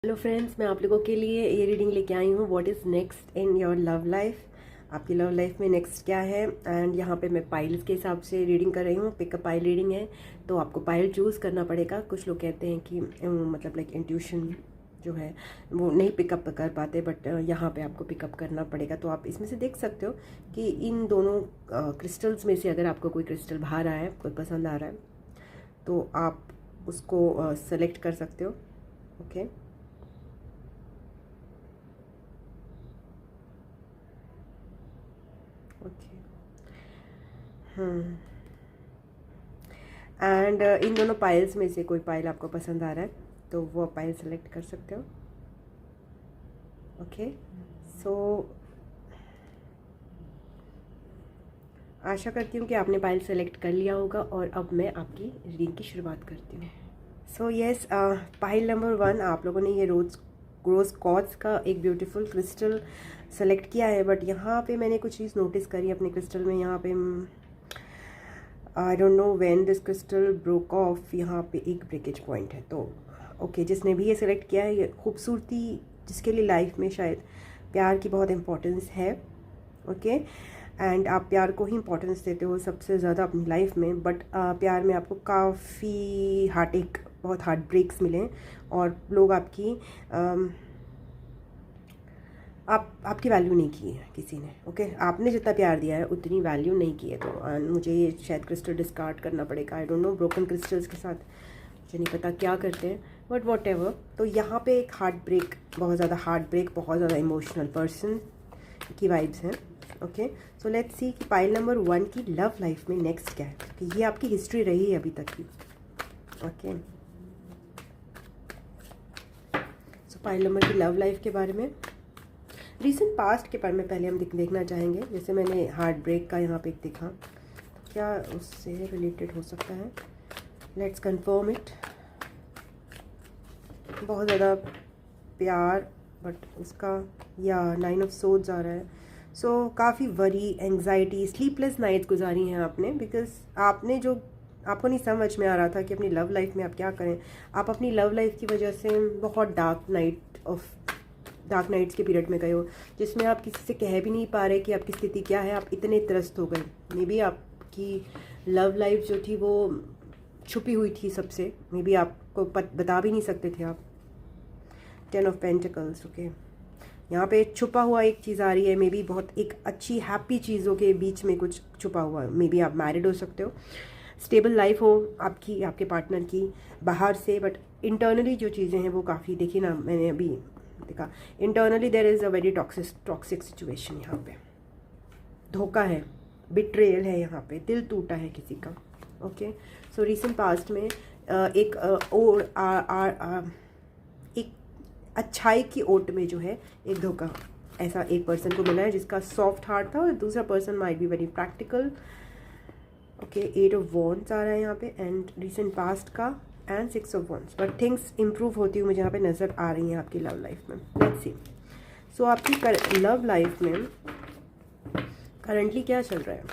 Hello friends, मैं आप लोगों के लिए ये रीडिंग लेके आई हूँ। What is next in your love life. आपकी लव लाइफ में नेक्स्ट क्या है। एंड यहाँ पे मैं पाइल्स के हिसाब से रीडिंग कर रही हूँ। पिकअप पाइल रीडिंग है, तो आपको पाइल चूज़ करना पड़ेगा। कुछ लोग कहते हैं कि मतलब लाइक इंट्यूशन जो है वो नहीं पिकअप कर पाते, बट यहाँ पे आपको पिकअप करना पड़ेगा। तो आप इसमें से देख सकते हो कि इन दोनों क्रिस्टल्स में से अगर आपको कोई क्रिस्टल बाहर आया है, कोई पसंद आ रहा है, तो आप उसको सेलेक्ट कर सकते हो। Okay, okay. एंड इन दोनों पाइल्स में से कोई पाइल आपको पसंद आ रहा है, तो वो पाइल सेलेक्ट कर सकते हो। ओके, सो आशा करती हूँ कि आपने पाइल सेलेक्ट कर लिया होगा, और अब मैं आपकी रीडिंग की शुरुआत करती हूँ। सो यस, पाइल नंबर 1, आप लोगों ने ये रोज़ क्वार्ट्ज का एक ब्यूटीफुल क्रिस्टल सेलेक्ट किया है। बट यहाँ पे मैंने कुछ चीज़ नोटिस करी अपने क्रिस्टल में। यहाँ पे I don't know when this crystal broke of, यहाँ पे एक ब्रेकेज पॉइंट है। तो ओके, जिसने भी ये सिलेक्ट किया है, ये खूबसूरती जिसके लिए लाइफ में शायद प्यार की बहुत इम्पोर्टेंस है। ओके, एंड आप प्यार को ही इम्पोर्टेंस देते हो सबसे ज़्यादा अपनी लाइफ में। बट प्यार में आपको काफ़ी बहुत हार्ट ब्रेक्स मिले, और लोग आपकी वैल्यू नहीं की है किसी ने। ओके, आपने जितना प्यार दिया है उतनी वैल्यू नहीं की है। तो मुझे ये शायद क्रिस्टल डिस्कार्ड करना पड़ेगा। I don't know, broken crystals के साथ मुझे नहीं पता क्या करते हैं, बट वॉट एवर। तो यहाँ पे एक बहुत ज़्यादा इमोशनल पर्सन की वाइब्स हैं। ओके, सो लेट्स सी कि पाइल नंबर 1 की लव लाइफ में नेक्स्ट क्या है, कि ये आपकी हिस्ट्री रही है अभी तक की। ओके, सो पाइल नंबर की लव लाइफ के बारे में, रीसेंट पास्ट के बारे में पहले हम देखना चाहेंगे। जैसे मैंने हार्ट ब्रेक का यहाँ पे दिखा, तो क्या उससे रिलेटेड हो सकता है। Let's confirm it. बहुत ज़्यादा प्यार, बट उसका या 9 ऑफ सोर्ड्स आ रहा है। सो काफ़ी वरी, एंग्जाइटी, स्लीपलेस नाइट्स गुजारी हैं आपने, बिकॉज आपको नहीं समझ में आ रहा था कि अपनी लव लाइफ में आप क्या करें। आप अपनी लव लाइफ की वजह से बहुत डार्क नाइट्स के पीरियड में गए हो, जिसमें आप किसी से कह भी नहीं पा रहे कि आपकी स्थिति क्या है। आप इतने त्रस्त हो गए। मे बी आपकी लव लाइफ जो थी वो छुपी हुई थी सबसे। मे बी आपको बता भी नहीं सकते थे आप। 10 ऑफ पेंटिकल्स। ओके, यहाँ पे छुपा हुआ एक चीज़ आ रही है। मे बी बहुत एक अच्छी हैप्पी चीज़ों के बीच में कुछ छुपा हुआ है। मे बी आप मैरिड हो सकते हो, स्टेबल लाइफ हो आपके पार्टनर की बाहर से, बट इंटरनली जो चीज़ें हैं वो काफ़ी, देखिए ना, मैंने अभी देखा, internally there is a very toxic situation. यहाँ पे धोखा है, बिट्रेयल है, यहाँ पे दिल टूटा है किसी का। ओके, सो रीसेंट पास्ट में एक अच्छाई की ओट में जो है एक धोखा ऐसा एक पर्सन को मिला है, जिसका सॉफ्ट हार्ट था, और दूसरा person might be very practical. Okay, 8 of wands आ रहा है यहाँ पे, एंड रीसेंट पास्ट का, and 6 of wands. But things improve होती हुई मुझे यहाँ पे नज़र आ रही हैं आपकी लव लाइफ में। लेट्स सी, सो आपकी लव लाइफ में करंटली क्या चल रहा है।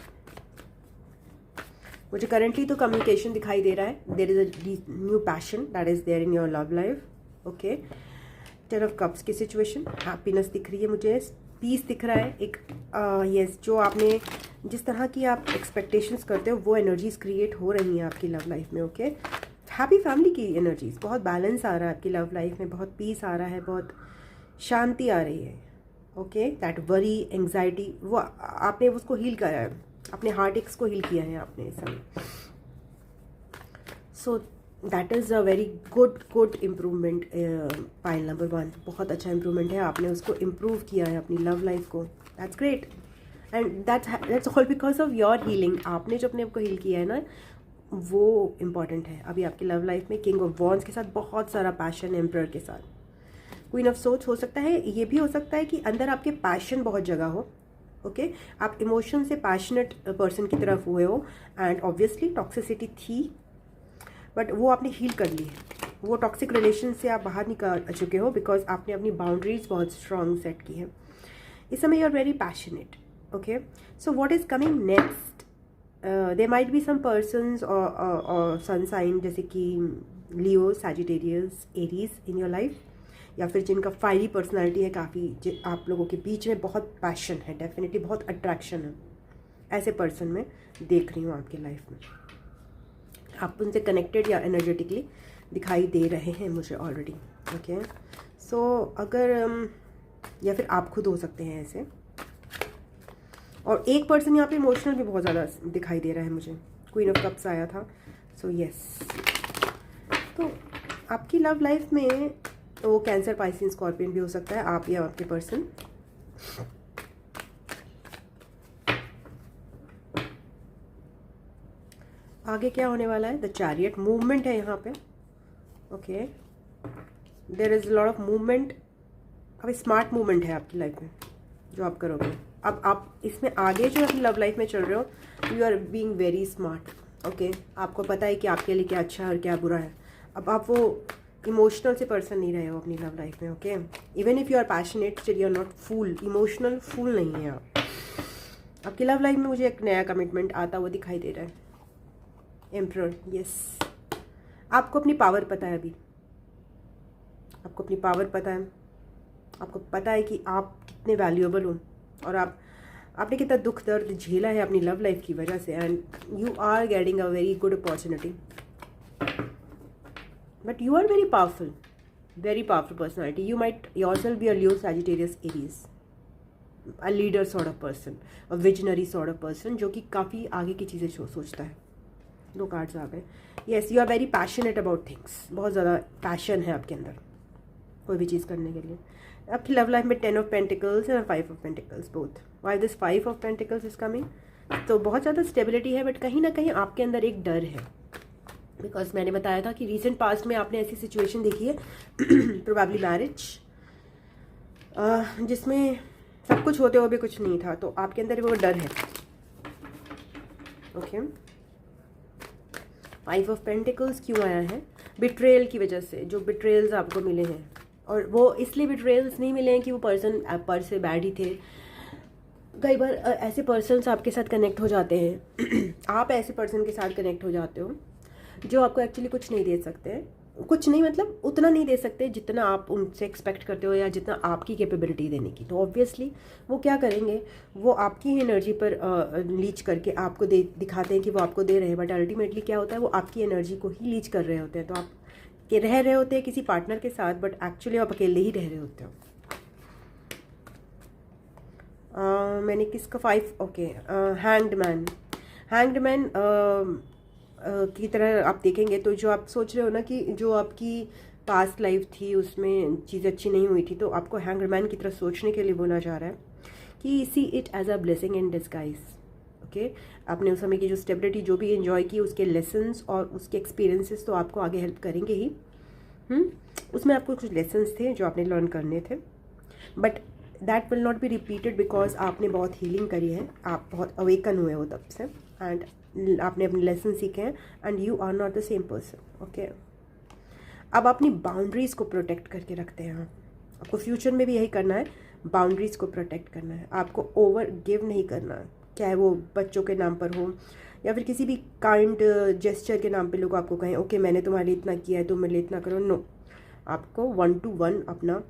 मुझे करंटली तो कम्युनिकेशन दिखाई दे रहा है। There is a new passion that is there in your love life. Okay, 10 of cups की सिचुएशन, हैप्पीनेस दिख रही है मुझे, पीस दिख रहा है एक। यस, जो आपने जिस तरह की आप एक्सपेक्टेशंस करते हो वो एनर्जीज क्रिएट हो रही हैं आपकी लव लाइफ में। ओके, हैप्पी फैमिली की एनर्जीज, बहुत बैलेंस आ रहा है आपकी लव लाइफ में, बहुत पीस आ रहा है, बहुत शांति आ रही है। ओके, दैट वरी, एंग्जाइटी, वो आपने उसको हील करा है, अपने हार्ट एक्स को हील किया है आपने इस समय। So that is a very good improvement. Pile number 1 बहुत अच्छा इम्प्रूवमेंट है, आपने उसको इम्प्रूव किया है अपनी लव लाइफ को। That's great, and that's all because of your healing. आपने जो अपने आप को हील किया है ना, वो इम्पॉर्टेंट है अभी आपकी लव लाइफ में। किंग ऑफ वॉन्ड्स के साथ बहुत सारा पैशन, एम्परर के साथ क्वीन ऑफ सोर्ड्स हो सकता है। ये भी हो सकता है कि अंदर आपके पैशन बहुत जगह हो। ओके, आप इमोशन से पैशनेट पर्सन की तरफ हुए हो, एंड ऑब्वियसली टॉक्सिसिटी थी, बट वो आपने हील कर ली है। वो टॉक्सिक रिलेशन से आप बाहर निकल चुके हो, बिकॉज आपने अपनी बाउंड्रीज बहुत स्ट्रांग सेट की है। इस समय you are very passionate. Okay, so what is coming next, there might be some persons और सन साइन, जैसे कि Leo, Sagittarius, Aries in your life. या फिर जिनका फायरी पर्सनालिटी है काफ़ी, आप लोगों के बीच में बहुत पैशन है, डेफिनेटली बहुत अट्रैक्शन है, ऐसे पर्सन मैं देख रही हूँ आपकी लाइफ में। आप उनसे कनेक्टेड या एनर्जेटिकली दिखाई दे रहे हैं मुझे ऑलरेडी। ओके, सो अगर या फिर आप खुद हो सकते हैं ऐसे। और एक पर्सन यहाँ पे इमोशनल भी बहुत ज़्यादा दिखाई दे रहा है मुझे, क्वीन ऑफ कप्स आया था। सो यस, तो आपकी लव लाइफ में तो कैंसर, पाइसिस, स्कॉर्पियन भी हो सकता है, आप या आपके पर्सन। आगे क्या होने वाला है? द चैरियट, मूवमेंट है यहाँ पे। Okay, there is lot of movement, काफ़ी स्मार्ट मूवमेंट है आपकी लाइफ में जो आप करोगे। अब आप इसमें आगे जो अपनी लव लाइफ में चल रहे हो, you are being very smart. Okay, आपको पता है कि आपके लिए क्या अच्छा है और क्या बुरा है। अब आप वो इमोशनल से पर्सन नहीं रहे हो अपनी लव लाइफ में। Okay, even if you are passionate still you are not fool, emotional fool नहीं है आप। आपकी लव लाइफ में मुझे एक नया कमिटमेंट आता हुआ दिखाई दे रहा है। एम्परर, यस, आपको अपनी पावर पता है अभी, आपको अपनी पावर पता है, आपको पता है कि आप कितने वैल्यूएबल हो और आपने कितना दुख दर्द झेला है अपनी लव लाइफ की वजह से, and you are getting a very good opportunity, but you are very powerful personality. You might yourself be a Leo, Sagittarius, Aries, a leader sort of person, a visionary sort of person जो कि काफ़ी आगे की चीज़ें सोचता है। 2 cards आ गए। Yes, you are very passionate about things, बहुत ज़्यादा पैशन है आपके अंदर कोई भी चीज़ करने के लिए। आपकी लव लाइफ में 10 ऑफ पेंटिकल्स और 5 of pentacles both. Why this 5 of pentacles is coming? तो बहुत ज़्यादा स्टेबिलिटी है, बट कहीं ना कहीं आपके अंदर एक डर है, बिकॉज मैंने बताया था कि रिसेंट पास्ट में आपने ऐसी सिचुएशन देखी है, प्रोबेबली मैरिज, जिसमें सब कुछ होते हुए भी कुछ नहीं था, तो आपके अंदर वो डर है। ओके, 5 ऑफ पेंटिकल्स क्यों आया है? बिट्रेयल की वजह से, जो बिट्रेयल्स आपको मिले हैं, और वो इसलिए बिट्रेयल्स नहीं मिले हैं कि वो पर्सन पर से बैड ही थे। कई बार ऐसे पर्सन्स आपके साथ कनेक्ट हो जाते हैं आप ऐसे पर्सन के साथ कनेक्ट हो जाते हो जो आपको एक्चुअली कुछ नहीं दे सकते हैं, कुछ नहीं मतलब उतना नहीं दे सकते जितना आप उनसे एक्सपेक्ट करते हो या जितना आपकी कैपेबिलिटी देने की। तो ऑब्वियसली वो क्या करेंगे, वो आपकी ही एनर्जी पर लीच करके आपको दिखाते हैं कि वो आपको दे रहे हैं, बट अल्टीमेटली क्या होता है, वो आपकी एनर्जी को ही लीच कर रहे होते हैं। तो आप रह रहे होते हैं किसी पार्टनर के साथ, बट एक्चुअली आप अकेले ही रह रहे होते हो। मैंने किसका 5? ओके, हैंग्ड मैन की तरह आप देखेंगे तो जो आप सोच रहे हो ना कि जो आपकी पास्ट लाइफ थी उसमें चीज़ अच्छी नहीं हुई थी, तो आपको हैंग्ड मैन की तरह सोचने के लिए बोला जा रहा है कि see it as a blessing in disguise. Okay, आपने उस समय की जो स्टेबिलिटी जो भी एंजॉय की, उसके लेसन्स और उसके एक्सपीरियंसेस तो आपको आगे हेल्प करेंगे ही। उसमें आपको कुछ लेसन्स थे जो आपने लर्न करने थे, but that will not be repeated because आपने बहुत हीलिंग करी है, आप बहुत अवेकन हुए हो तब से, एंड आपने अपने लेसन सीखे हैं, and you are not the same person. Okay, अब अपनी बाउंड्रीज़ को प्रोटेक्ट करके रखते हैं आपको फ्यूचर में भी यही करना है, बाउंड्रीज़ को प्रोटेक्ट करना है, आपको ओवर गिव नहीं करना, चाहे वो बच्चों के नाम पर हो या फिर किसी भी काइंड जेस्चर के नाम पे लोग आपको कहें ओके मैंने तुम्हारे लिए इतना किया है तुम मेरे लिए इतना करो। नो, आपको 1 to 1 अपना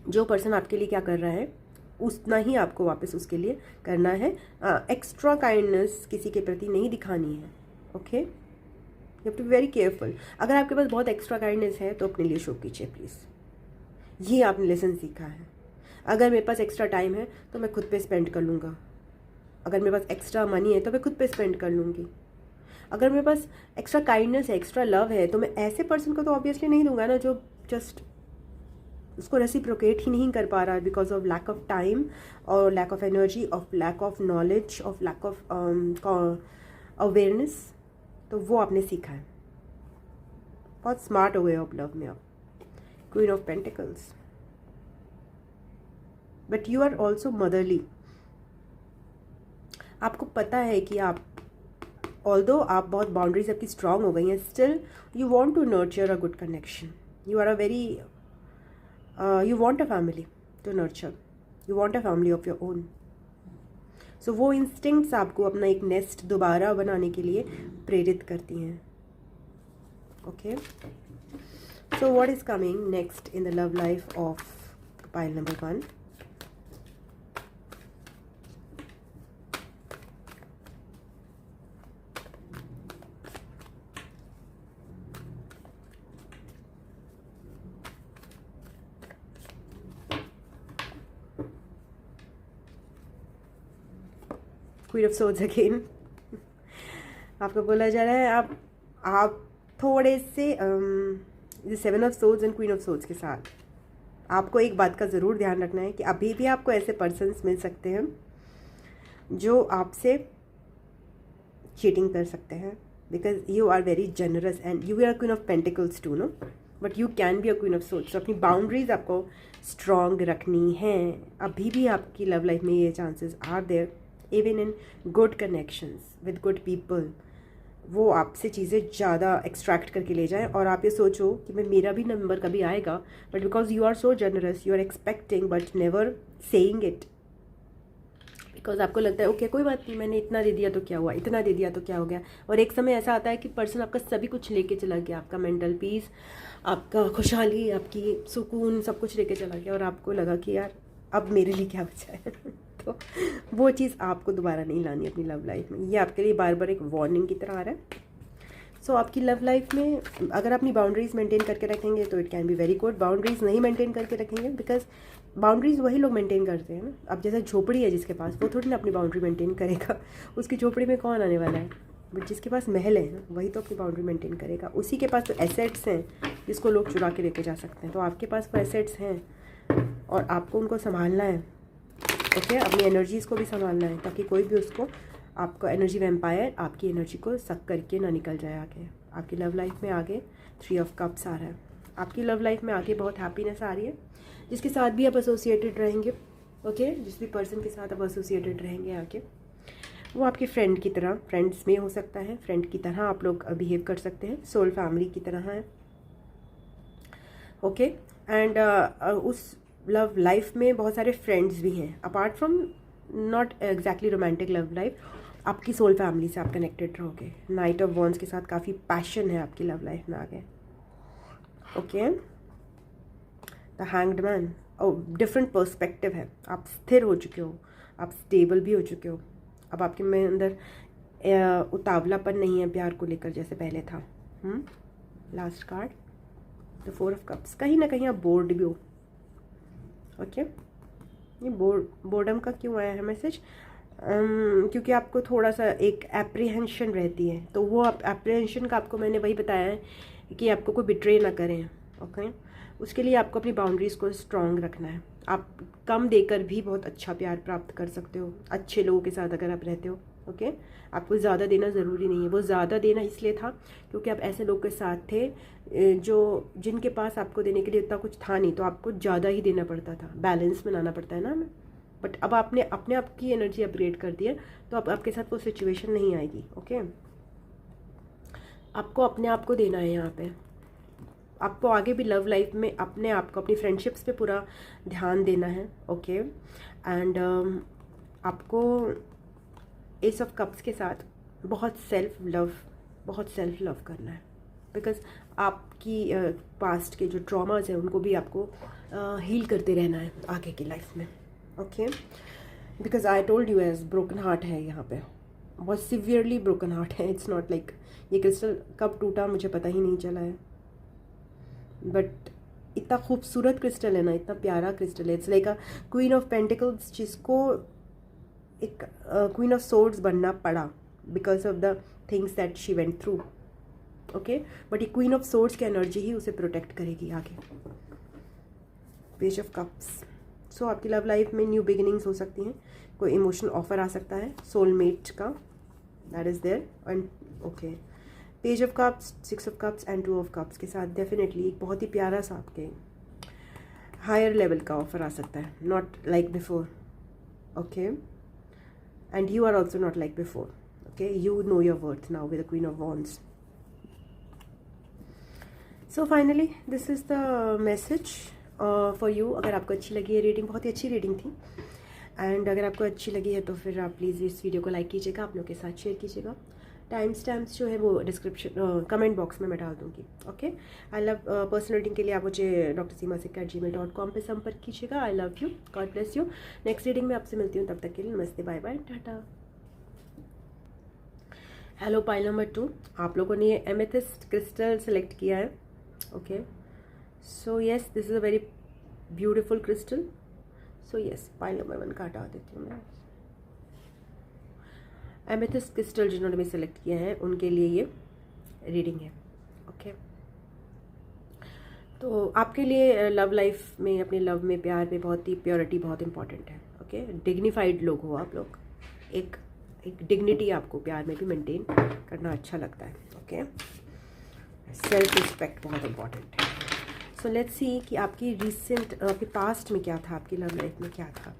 जो पर्सन आपके लिए क्या कर रहा है उतना ही आपको वापस उसके लिए करना है। एक्स्ट्रा काइंडनेस किसी के प्रति नहीं दिखानी है। Okay, you have to be very careful. अगर आपके पास बहुत एक्स्ट्रा काइंडनेस है तो अपने लिए शो कीजिए प्लीज़, ये आपने लेसन सीखा है। अगर मेरे पास एक्स्ट्रा टाइम है तो मैं खुद पे स्पेंड कर लूँगा, अगर मेरे पास एक्स्ट्रा मनी है तो मैं खुद पे स्पेंड कर लूँगी, अगर मेरे पास एक्स्ट्रा काइंडनेस है, एक्स्ट्रा लव है, तो मैं ऐसे पर्सन को तो ऑब्वियसली नहीं दूंगा ना जो जस्ट उसको रेसिप्रोकेट ही नहीं कर पा रहा है because of lack of time और lack of energy, of lack of knowledge, of lack of awareness. तो वो आपने सीखा है, बहुत स्मार्ट हो गए हो लव में आप। Queen of pentacles, but you are also motherly. आपको पता है कि आप ऑल्दो आप बहुत बाउंड्रीज आपकी स्ट्रांग हो गई हैं, still you want to nurture a good connection. You are a very you want a family to nurture, you want a family of your own. So वो instincts आपको अपना एक नेस्ट दोबारा बनाने के लिए प्रेरित करती हैं। Okay, So what is coming next in the love life of pile number 1? Queen of Swords again. आपको बोला जा रहा है आप थोड़े से seven of swords and queen of swords के साथ आपको एक बात का ज़रूर ध्यान रखना है कि अभी भी आपको ऐसे पर्सन्स मिल सकते हैं जो आपसे चीटिंग कर सकते हैं, because you are very generous and you are queen of pentacles too, no, but you can be a queen of swords. तो अपनी बाउंड्रीज आपको स्ट्रॉन्ग रखनी है. अभी भी आपकी लव लाइफ में ये chances are there, even in good connections with good people. वो आपसे चीज़ें ज़्यादा एक्सट्रैक्ट करके ले जाएं और आप ये सोचो कि मैं मेरा भी नंबर कभी आएगा, but because you are so generous you are expecting but never saying it, because आपको लगता है ओके कोई बात नहीं, मैंने इतना दे दिया तो क्या हुआ, इतना दे दिया तो क्या हो गया. और एक समय ऐसा आता है कि पर्सन आपका सभी कुछ लेके चला गया, आपका मेंटल पीस, आपका खुशहाली, आपकी सुकून, सब कुछ लेके चला गया और आपको लगा कि यार अब मेरे लिए क्या बचा है. तो वो चीज़ आपको दोबारा नहीं लानी अपनी लव लाइफ में. ये आपके लिए बार बार एक वार्निंग की तरह आ रहा है. सो आपकी लव लाइफ में अगर अपनी बाउंड्रीज मेंटेन करके रखेंगे तो it can be very good. Boundaries नहीं मेंटेन करके रखेंगे, बिकॉज बाउंड्रीज वही लोग मेंटेन करते हैं ना. अब जैसे झोपड़ी है जिसके पास, वो थोड़ी ना अपनी बाउंड्री मेंटेन करेगा. उसकी झोपड़ी में कौन आने वाला है, बट जिसके पास महल है वही तो अपनी बाउंड्री मेंटेन करेगा. उसी के पास तो एसेट्स हैं जिसको लोग चुरा के लेके जा सकते हैं. तो आपके पास वो एसेट्स हैं और आपको उनको संभालना है. ओके, अपनी एनर्जीज़ को भी संभालना है ताकि कोई भी उसको, आपका एनर्जी वैम्पायर आपकी एनर्जी को सक करके ना निकल जाए आगे. आपकी लव लाइफ में आगे 3 ऑफ कप्स आ रहा है. आपकी लव लाइफ में आगे बहुत हैप्पीनेस आ रही है. जिसके साथ भी आप एसोसिएटेड रहेंगे, ओके, जिस भी पर्सन के साथ आप एसोसिएटेड रहेंगे आगे, वो आपके फ्रेंड की तरह, फ्रेंड्स में हो सकता है, फ्रेंड की तरह आप लोग बिहेव कर सकते हैं, सोल फैमिली की तरह है. ओके, एंड उस लव लाइफ में बहुत सारे फ्रेंड्स भी हैं apart from not exactly romantic love life. आपकी सोल फैमिली से आप कनेक्टेड रहोगे. नाइट ऑफ वॉन्ड्स के साथ काफ़ी पैशन है आपकी लव लाइफ में आगे. Okay, the hanged man, different perspective है. आप स्थिर हो चुके हो, आप स्टेबल भी हो चुके हो. अब आपके में अंदर उतावलापन नहीं है प्यार को लेकर जैसे पहले था. Last card, the 4 of cups. कहीं ना कहीं आप बोर्ड भी हो. ओके, ये बोर्डम का क्यों आया है मैसेज? क्योंकि आपको थोड़ा सा एक एप्रीहेंशन रहती है. तो वो एप्रीहेंशन का आपको मैंने वही बताया है कि आपको कोई बिट्रे ना करें. ओके, उसके लिए आपको अपनी बाउंड्रीज़ को स्ट्रॉन्ग रखना है. आप कम देकर भी बहुत अच्छा प्यार प्राप्त कर सकते हो अच्छे लोगों के साथ अगर आप रहते हो. ओके, आपको ज़्यादा देना ज़रूरी नहीं है. वो ज़्यादा देना इसलिए था क्योंकि आप ऐसे लोग के साथ थे जिनके पास आपको देने के लिए इतना कुछ था नहीं, तो आपको ज़्यादा ही देना पड़ता था. बैलेंस बनाना पड़ता है ना हमें. बट अब आपने अपने आप की एनर्जी अपग्रेड कर दी है तो अब आपके साथ वो सिचुएशन नहीं आएगी. ओके, आपको अपने आप को देना है यहाँ पे. आपको आगे भी लव लाइफ में अपने आप को, अपनी फ्रेंडशिप्स पे पूरा ध्यान देना है. ओके, एंड आपको एस ऑफ कप्स के साथ बहुत सेल्फ लव करना है. बिकॉज आपकी पास्ट के जो ट्रॉमाज हैं उनको भी आपको हील करते रहना है आगे की लाइफ में. Okay, because I told you as broken heart है यहाँ पे, बहुत सिवियरली ब्रोकन हार्ट है. इट्स नॉट लाइक ये क्रिस्टल कब टूटा मुझे पता ही नहीं चला है, बट इतना खूबसूरत क्रिस्टल है ना, इतना प्यारा क्रिस्टल है. It's like a queen of pentacles जिसको एक क्वीन ऑफ सोर्ड्स बनना पड़ा because of the things that she went through. Okay, but ये क्वीन ऑफ सोर्ड्स की एनर्जी ही उसे प्रोटेक्ट करेगी आगे. Page of cups. सो आपकी लव लाइफ में न्यू बिगिनिंग्स हो सकती हैं. कोई इमोशनल ऑफर आ सकता है सोलमेट का, that is there. And okay, page of cups, 6 of cups and 2 of cups के साथ डेफिनेटली एक बहुत ही प्यारा सा आपके हायर लेवल का ऑफर आ सकता है. Not like before. Okay, and you are also not like before. Okay, you know your worth now with the Queen of Wands. So finally this is the message for you. अगर आपको अच्छी लगी है reading, बहुत ही अच्छी reading थी. And अगर आपको अच्छी लगी है तो फिर आप प्लीज़ इस वीडियो को लाइक कीजिएगा, आप लोग के साथ शेयर कीजिएगा. टाइम स्टैम्प्स जो है वो डिस्क्रिप्शन कमेंट बॉक्स में मैं डाल दूँगी। Okay, I love personal reading के लिए आप मुझे drsimasica@gmail.com पे संपर्क कीजिएगा। I love you, God bless you. Next reading में आपसे मिलती हूँ, तब तक के लिए नमस्ते, बाय बाय, टाटा। हेलो, पाइल नंबर 2, आप लोगों ने एमेथिस्ट क्रिस्टल सेलेक्ट किया है। Okay, so yes, this is a very beautiful crystal. So yes, pile number 1 का हटा देती हूँ मैं। एमेथिस्ट क्रिस्टल जिन्होंने भी सिलेक्ट किया है उनके लिए ये रीडिंग है। ओके, तो आपके लिए लव लाइफ में, अपने लव में, प्यार में बहुत ही प्योरिटी बहुत इंपॉर्टेंट है। ओके, डिग्निफाइड लोग हो आप लोग, एक डिग्निटी आपको प्यार में भी मेंटेन करना अच्छा लगता है। ओके, सेल्फ रिस्पेक्ट बहुत इंपॉर्टेंट है। सो लेट्स सी कि आपकी रिसेंट, आपके पास्ट में क्या था, आपकी लव लाइफ में क्या था।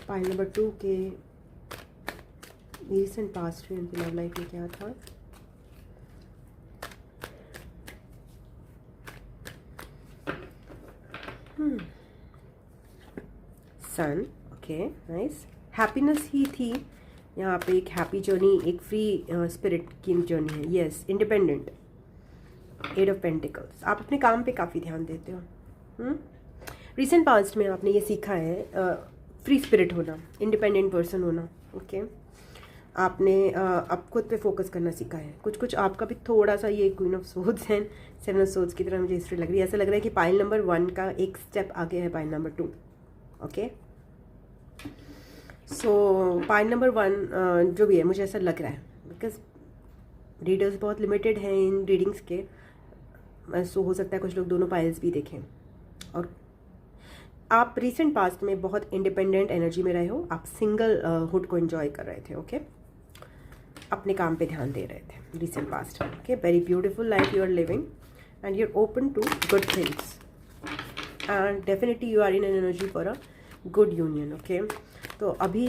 पाइल नंबर 2 के रिसेंट पास्ट में उनकी लव लाइफ में क्या था। सन, ओके, नाइस। हैप्पीनेस ही थी यहाँ पे, एक हैप्पी जर्नी, एक फ्री स्पिरिट की जर्नी है। Yes, independent, 8 of pentacles. आप अपने काम पे काफ़ी ध्यान देते हो। रिसेंट पास्ट में आपने ये सीखा है, फ्री स्पिरिट होना, इंडिपेंडेंट पर्सन होना। ओके, आपने अब खुद पे फोकस करना सीखा है। कुछ आपका भी थोड़ा सा ये क्वीन ऑफ सोर्ड्स है, 7 ऑफ सोर्ड्स की तरह मुझे हिस्ट्री लग रही है। ऐसा लग रहा है कि पाइल नंबर 1 का एक स्टेप आगे है पाइल नंबर 2। ओके, सो पाइल नंबर 1 जो भी है, मुझे ऐसा लग रहा है, बिकॉज रीडर्स बहुत लिमिटेड हैं इन रीडिंग्स के। सो हो सकता है कुछ लोग दोनों पाइल्स भी देखें। और आप रिसेंट पास्ट में बहुत इंडिपेंडेंट एनर्जी में रहे हो, आप सिंगल हुड को एंजॉय कर रहे थे। ओके, अपने काम पे ध्यान दे रहे थे रिसेंट पास्ट में। Okay, very beautiful life you are living and you are open to good things and definitely you are in an energy for a good union. Okay, तो अभी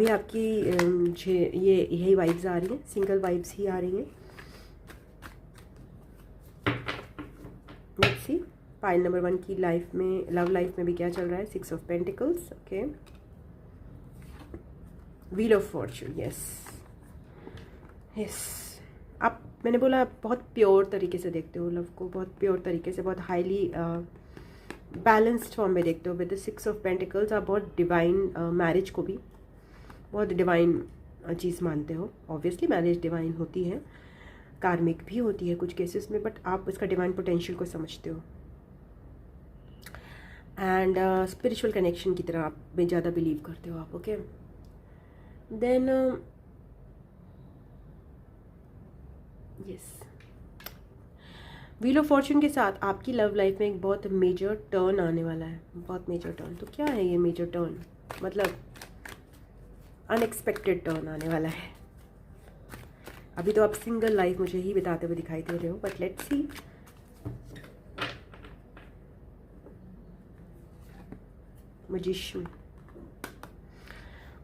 आपकी ये यही वाइब्स आ रही हैं, सिंगल वाइब्स ही आ रही हैं। लेट्स सी पाइल नंबर 1 की लाइफ में, लव लाइफ में भी क्या चल रहा है। 6 of pentacles, okay, wheel of Fortune. Yes yes, आप, मैंने बोला, आप बहुत प्योर तरीके से देखते हो लव को, बहुत प्योर तरीके से, बहुत हाईली बैलेंस्ड फॉर्म में देखते हो। विद द 6 ऑफ पेंटिकल्स आप बहुत डिवाइन, मैरिज को भी बहुत डिवाइन चीज़ मानते हो। ऑब्वियसली मैरिज डिवाइन होती है, कार्मिक भी होती है कुछ केसेस में, बट आप इसका डिवाइन पोटेंशियल को समझते हो एंड स्पिरिचुअल कनेक्शन की तरह आप में ज़्यादा बिलीव करते हो आप। Okay, then yes, wheel of fortune के साथ आपकी लव लाइफ में एक बहुत मेजर टर्न आने वाला है, बहुत मेजर टर्न। तो क्या है ये मेजर टर्न? मतलब अनएक्सपेक्टेड टर्न आने वाला है। अभी तो आप सिंगल लाइफ मुझे ही बिताते हुए दिखाई दे रहे हो, बट लेट्स सी। मैजिशियन,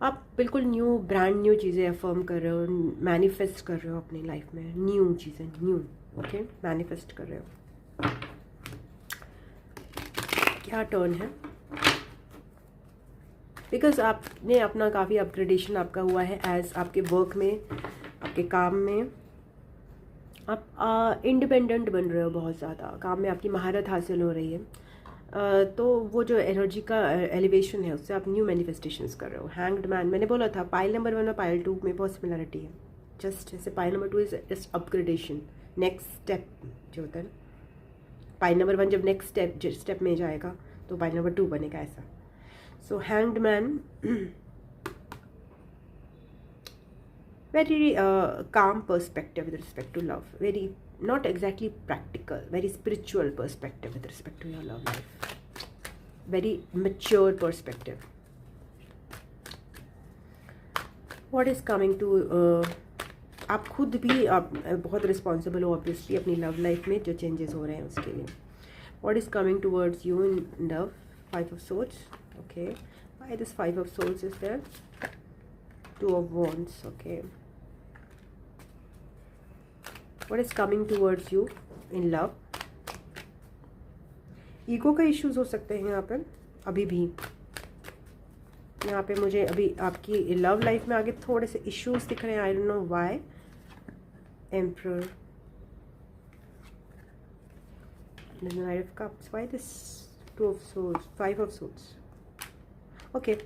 आप बिल्कुल न्यू, ब्रांड न्यू चीज़ें अफर्म कर रहे हो, मैनिफेस्ट कर रहे हो अपनी लाइफ में, न्यू चीज़ें, न्यू, ओके, मैनिफेस्ट कर रहे हो। क्या टर्न है? बिकॉज आपने अपना काफ़ी अपग्रेडेशन आपका हुआ है एज आपके वर्क में, आपके काम में। आप इंडिपेंडेंट बन रहे हो बहुत ज़्यादा, काम में आपकी महारत हासिल हो रही है। तो वो जो एनर्जी का एलिवेशन है उससे आप न्यू मैनिफेस्टेशंस कर रहे हो। हैंग्ड मैन, मैंने बोला था पाइल नंबर 1 और पाइल 2 में बहुत सिमिलरिटी है। जस्ट जैसे pile number 2 is just upgradation, next step जो होता है ना, पाइल नंबर 1 जब नेक्स्ट स्टेप में जाएगा तो पाइल नंबर 2 बनेगा, ऐसा। So hanged man, very calm perspective with respect to love, very not exactly practical, very spiritual perspective with respect to your love life, very mature perspective. What is coming to आप खुद भी आप बहुत responsible हो obviously अपनी love life में जो changes हो रहे हैं उसके लिए। What is coming towards you in love? 5 of swords, okay, why this 5 of swords is there? 2 of wands, okay. What is coming towards you in love? Ego का issues हो सकते हैं यहाँ पर अभी भी, यहाँ पे मुझे अभी आपकी लव लाइफ में आगे थोड़े से इश्यूज दिख रहे हैं, I don't know why. Emperor, night of cups, why this two of swords, five of swords. Okay,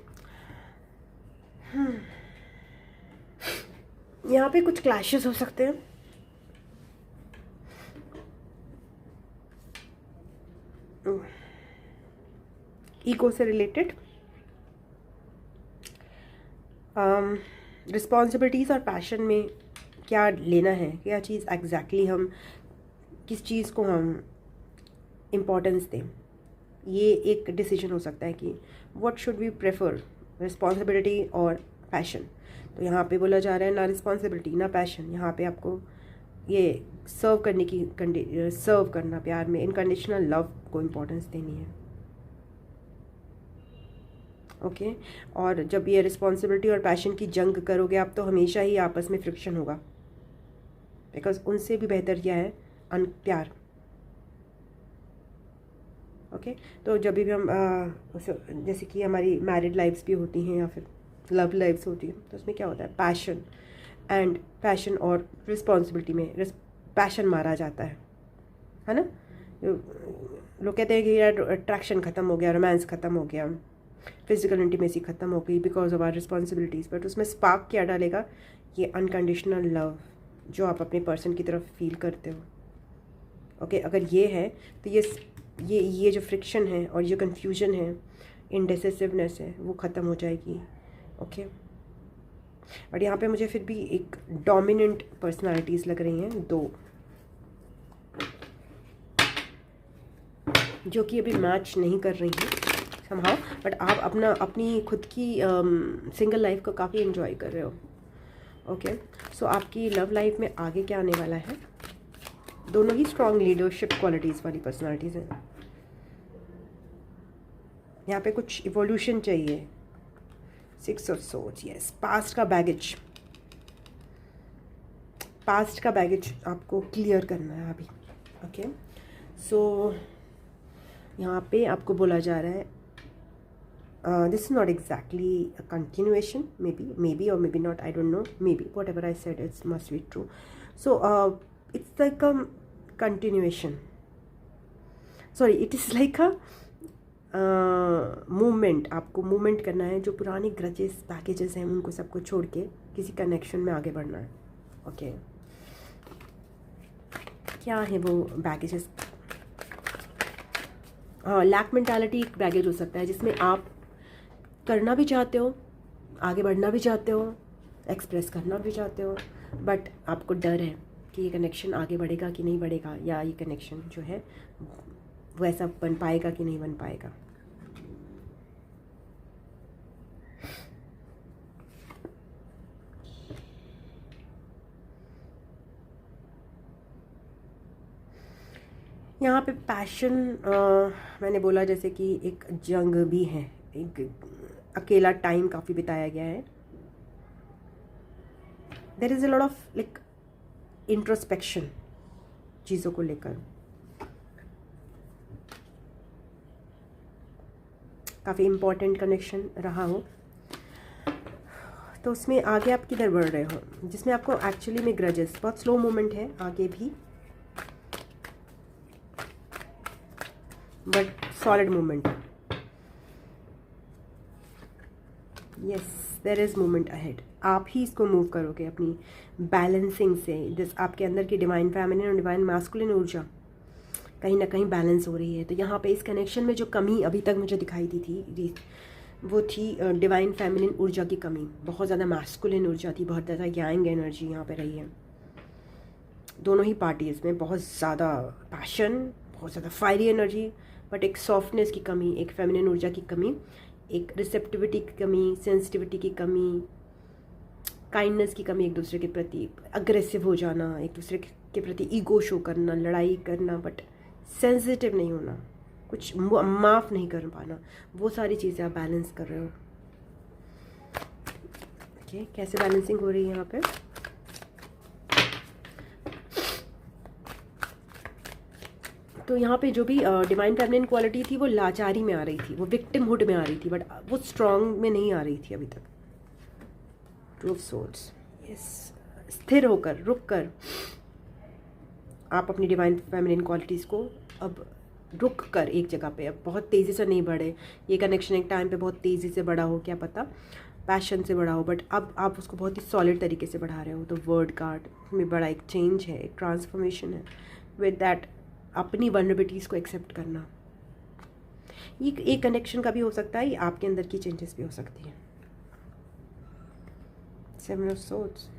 यहाँ पे कुछ क्लैशेस हो सकते हैं। ईगो से रिलेटेड, रिस्पॉन्सिबिलिटीज़ और पैशन में क्या लेना है, क्या चीज़ एग्जैक्टली हम, किस चीज़ को हम इम्पोर्टेंस दें, ये एक डिसीजन हो सकता है कि what should we prefer, responsibility और पैशन। तो यहाँ पे बोला जा रहा है ना रिस्पॉन्सिबिलिटी ना पैशन, यहाँ पे आपको ये सर्व करने की सर्व करना, प्यार में इनकंडीशनल लव को इम्पोर्टेंस देनी है। ओके और जब ये रिस्पॉन्सिबिलिटी और पैशन की जंग करोगे आप, तो हमेशा ही आपस में फ्रिक्शन होगा, बिकॉज उनसे भी बेहतर क्या है प्यार। ओके तो जब भी हम जैसे कि हमारी मैरिड लाइफ्स भी होती हैं या फिर लव लाइफ्स होती हैं, तो उसमें क्या होता है, पैशन और रिस्पॉन्सिबिलिटी में पैशन मारा जाता है ना। लोग कहते हैं कि यार अट्रैक्शन ख़त्म हो गया, रोमांस ख़त्म हो गया, फिजिकल इंटीमेसी ख़त्म हो गई because of our responsibilities. But उसमें स्पार्क क्या डालेगा, ये अनकंडीशनल लव जो आप अपने पर्सन की तरफ फील करते हो। ओके अगर ये है तो ये जो फ्रिक्शन है और ये कन्फ्यूजन है, इंडेसिसिवनेस है, वो ख़त्म हो जाएगी। ओके और यहाँ पे मुझे फिर भी एक डोमिनेंट पर्सनालिटीज़ लग रही हैं, दो, जो कि अभी मैच नहीं कर रही हैं समहाउ, बट आप अपनी खुद की सिंगल लाइफ को काफ़ी एंजॉय कर रहे हो। ओके सो आपकी लव लाइफ में आगे क्या आने वाला है, दोनों ही स्ट्रॉन्ग लीडरशिप क्वालिटीज़ वाली पर्सनालिटीज़ हैं। यहाँ पे कुछ इवोल्यूशन चाहिए, 6 ऑफ सोर्ड्स, यस, पास्ट का बैगेज आपको क्लियर करना है अभी। ओके सो यहाँ पे आपको बोला जा रहा है this is not exactly a continuation, maybe or maybe not, I don't know, maybe whatever I said it must be true. So it's like a continuation, sorry, it is like a movement, आपको movement करना है, जो पुराने grudges packages हैं उनको सबको छोड़ के किसी कनेक्शन में आगे बढ़ना है। ओके क्या है वो बैगेजेस, लैक मेंटालिटी एक बैगेज हो सकता है, जिसमें आप करना भी चाहते हो, आगे बढ़ना भी चाहते हो, एक्सप्रेस करना भी चाहते हो, बट आपको डर है कि ये कनेक्शन आगे बढ़ेगा कि नहीं बढ़ेगा, या ये कनेक्शन जो है वो ऐसा बन पाएगा कि नहीं बन पाएगा। यहाँ पे पैशन मैंने बोला जैसे कि एक जंग भी है, एक अकेला टाइम काफ़ी बिताया गया है, there is a lot of like introspection चीज़ों को लेकर, काफ़ी इम्पोर्टेंट कनेक्शन रहा हो, तो उसमें आगे आप किधर बढ़ रहे हो, जिसमें आपको एक्चुअली में ग्रजेस, बहुत स्लो मोमेंट है आगे भी, but solid movement. Yes there is movement ahead, आप ही इसको मूव करोगे अपनी बैलेंसिंग से। जिस आपके अंदर की डिवाइन फेमिनिन और डिवाइन मैस्कुलिन ऊर्जा कहीं ना कहीं बैलेंस हो रही है। तो यहाँ पे इस कनेक्शन में जो कमी अभी तक मुझे दिखाई दी थी वो थी डिवाइन फेमिनिन ऊर्जा की कमी, बहुत ज़्यादा मैस्कुलिन ऊर्जा थी, बहुत ज़्यादा यांग एनर्जी यहाँ पे रही है दोनों ही पार्टीज़ में, बहुत ज़्यादा पैशन, बहुत ज़्यादा फायरी एनर्जी, बट एक सॉफ्टनेस की कमी, एक फेमिनिन ऊर्जा की कमी, एक रिसेप्टिविटी की कमी, सेंसिटिविटी की कमी, काइंडनेस की कमी, एक दूसरे के प्रति अग्रेसिव हो जाना, एक दूसरे के प्रति ईगो शो करना, लड़ाई करना, बट सेंसिटिव नहीं होना, कुछ माफ़ नहीं कर पाना, वो सारी चीज़ें आप बैलेंस कर रहे हो। ओके कैसे बैलेंसिंग हो रही है यहाँ पे, तो यहाँ पे जो भी डिवाइन फेमिनिन क्वालिटी थी वो लाचारी में आ रही थी, वो विक्टिमहुड में आ रही थी, बट वो स्ट्रॉन्ग में नहीं आ रही थी अभी तक। टू ऑफ सोर्ड्स, यस, स्थिर होकर, रुक कर आप अपनी डिवाइन फेमिनिन क्वालिटीज़ को अब रुक कर एक जगह पे, अब बहुत तेज़ी से नहीं बढ़े। ये कनेक्शन एक टाइम पे बहुत तेज़ी से बढ़ा हो, क्या पता पैशन से बढ़ा हो, बट अब आप उसको बहुत ही सॉलिड तरीके से बढ़ा रहे हो। तो वर्ड कार्ड में बड़ा एक चेंज है, एक ट्रांसफॉर्मेशन है। विद दैट अपनी वल्नरेबिलिटीज़ को एक्सेप्ट करना, ये एक कनेक्शन का भी हो सकता है, ये आपके अंदर की चेंजेस भी हो सकती है। सेवन ऑफ सोर्ड्स,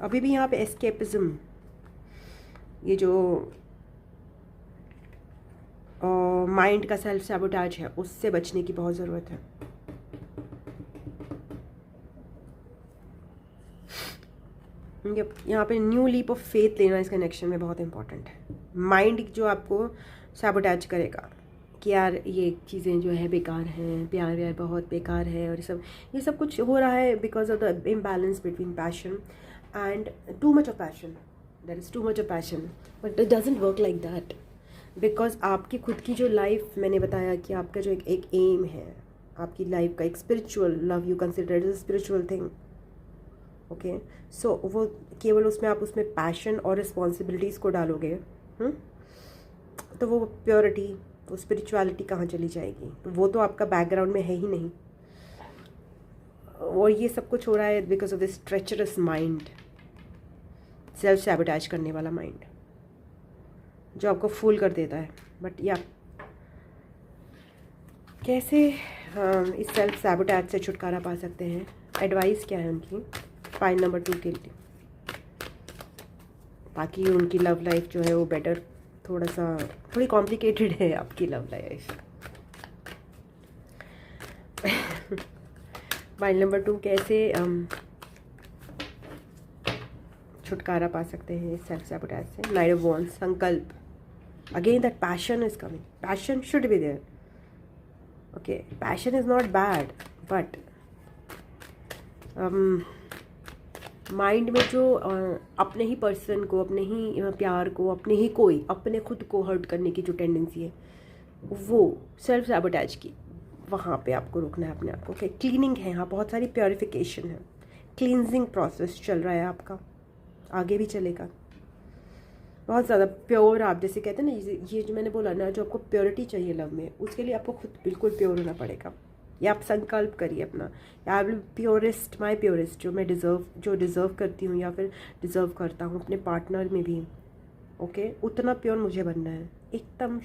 अभी भी यहाँ पे एस्केपिज्म, ये जो माइंड का सेल्फ सैबोटाज है, उससे बचने की बहुत ज़रूरत है। यहाँ पे न्यू लीप ऑफ फेथ लेना इस कनेक्शन में बहुत इंपॉर्टेंट है। माइंड जो आपको सैबोटाज करेगा कि यार ये चीज़ें जो है बेकार हैं, प्यार व्यार बहुत बेकार है, और ये सब कुछ हो रहा है because of the imbalance between passion and too much of passion. There is too much of passion, but it doesn't work like that, because आपकी खुद की जो लाइफ, मैंने बताया कि आपका जो एक एम है, आपकी लाइफ का एक spiritual love, you consider it a spiritual thing, okay. So वो केवल उसमें आप उसमें पैशन और रिस्पॉन्सिबिलिटीज़ को डालोगे, तो वो प्योरिटी, वो स्पिरिचुअलिटी कहाँ चली जाएगी? तो वो तो आपका बैकग्राउंड में है ही नहीं। और ये सब कुछ हो रहा है because of this treacherous mind, self sabotage करने वाला माइंड, जो आपको फूल कर देता है। बट या कैसे इस सेल्फ सैबोटाज से छुटकारा पा सकते हैं? एडवाइस क्या है उनकी पाइल नंबर 2 के लिए, ताकि उनकी लव लाइफ जो है वो बेटर, थोड़ी कॉम्प्लिकेटेड है आपकी लव लाइफ। पाइल नंबर 2, कैसे छुटकारा पा सकते हैं इस सेल्फ सैबोटाज से? नाइट ऑफ वॉन्ड्स, संकल्प, again that passion is coming, passion should be there, okay. Passion is not bad, but mind में जो अपने ही पर्सन को, अपने ही प्यार को, अपने खुद को हर्ट करने की जो टेंडेंसी है, वो सेल्फ सैबोटाज की, वहाँ पे आपको रुकना है अपने आप को। ओके, क्लीनिंग है यहाँ, बहुत सारी प्योरिफिकेशन है, क्लींजिंग प्रोसेस चल रहा है आपका, आगे भी चलेगा। बहुत ज़्यादा प्योर आप जैसे कहते हैं ना, ये जो मैंने बोला ना, जो आपको प्योरिटी चाहिए लव में, उसके लिए आपको खुद बिल्कुल प्योर होना पड़ेगा। या आप संकल्प करिए अपना, या प्योरेस्ट, माई प्योरेस्ट, जो मैं डिज़र्व करती हूँ या फिर डिज़र्व करता हूँ अपने पार्टनर में भी, ओके, उतना प्योर मुझे बनना है, एकदम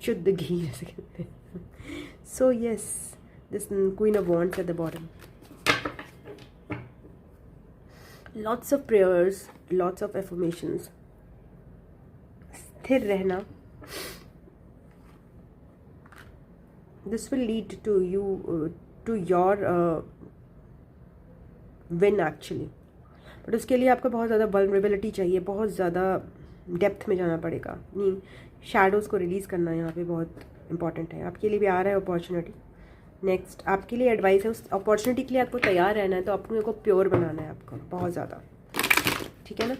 शुद्ध घी जैसे कहते हैं। सो yes, this queen of wands at the bottom, lots of prayers, lots of affirmations, स्थिर रहना, this will lead to you to your win actually, but उसके लिए आपको बहुत ज़्यादा वल्नरेबिलिटी चाहिए, बहुत ज़्यादा डेप्थ में जाना पड़ेगा। नहीं, शैडोज़ को रिलीज़ करना यहाँ पे बहुत इंपॉर्टेंट है। आपके लिए भी आ रहा है अपॉर्चुनिटी। नेक्स्ट आपके लिए एडवाइस है, उस अपॉर्चुनिटी के लिए आपको तैयार रहना है, तो अपने को प्योर बनाना है आपको बहुत ज़्यादा, ठीक है ना।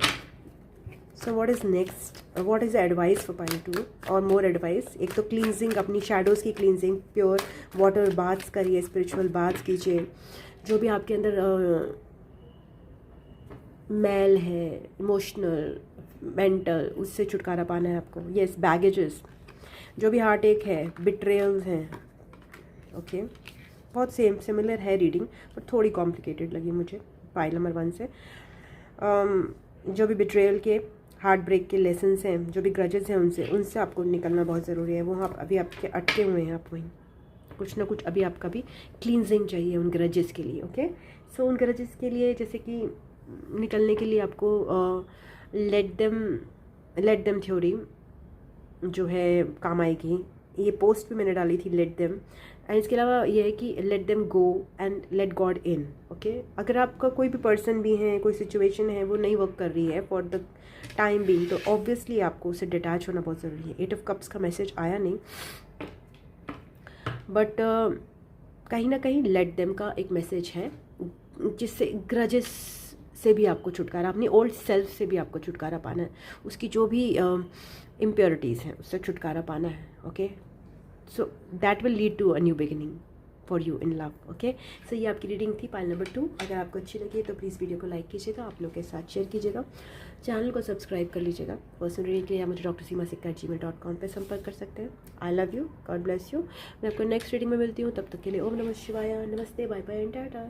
So what is next, what is advice for pile 2 और मोर एडवाइस? एक तो क्लींजिंग, अपनी शैडोज़ की क्लींजिंग, प्योर वाटर बाथ्स करिए, स्पिरिचुअल बाथ्स कीजिए, जो भी आपके अंदर मैल है, इमोशनल, मेंटल, उससे छुटकारा पाना है आपको। येस, बैगेजेस, जो भी हार्ट एक है, बिट्रेयल्स हैं, ओके। बहुत सिमिलर है रीडिंग, बट थोड़ी कॉम्प्लिकेटेड लगी मुझे पाइल नंबर 1 से। जो भी बिट्रेयल के, हार्ट ब्रेक के लेसन्स हैं, जो भी ग्रजेस हैं, उनसे आपको निकलना बहुत ज़रूरी है। वो अभी आपके अटके हुए हैं, आप वहीं कुछ ना कुछ अभी आपका भी क्लींजिंग चाहिए उन ग्रजेस के लिए, ओके। सो उन ग्रजेस के लिए, जैसे कि निकलने के लिए आपको लेट देम थ्योरी जो है काम आएगी। ये पोस्ट भी मैंने डाली थी, लेट देम। एंड इसके अलावा ये है कि let them go and let God in, okay. अगर आपका कोई भी पर्सन भी है, कोई सिचुएशन है, वो नहीं वर्क कर रही है फॉर द टाइम बीइंग, तो ऑब्वियसली आपको उससे डिटैच होना बहुत ज़रूरी है। 8 ऑफ कप्स का मैसेज आया नहीं, बट कहीं ना कहीं लेट देम का एक मैसेज है, जिससे ग्रजेस से भी आपको छुटकारा, अपनी ओल्ड सेल्फ से भी आपको छुटकारा पाना है, उसकी जो भी इम्प्योरिटीज़ हैं उससे छुटकारा पाना है. Okay, so that will lead to a new beginning for you in love. Okay, so ये आपकी रीडिंग थी पाइल नंबर 2. अगर आपको अच्छी लगी तो प्लीज़ वीडियो को लाइक कीजिएगा, आप लोग के साथ शेयर कीजिएगा, चैनल को सब्सक्राइब कर लीजिएगा. पर्सनल रीडिंग के लिए आप मुझे drseema@gmail.com पर संपर्क कर सकते हैं. आई love you, God bless you. मैं आपको नेक्स्ट रीडिंग में मिलती हूँ. तब तक के लिए ओम नमः शिवाय, नमस्ते, बाय बाय एंड टाटा.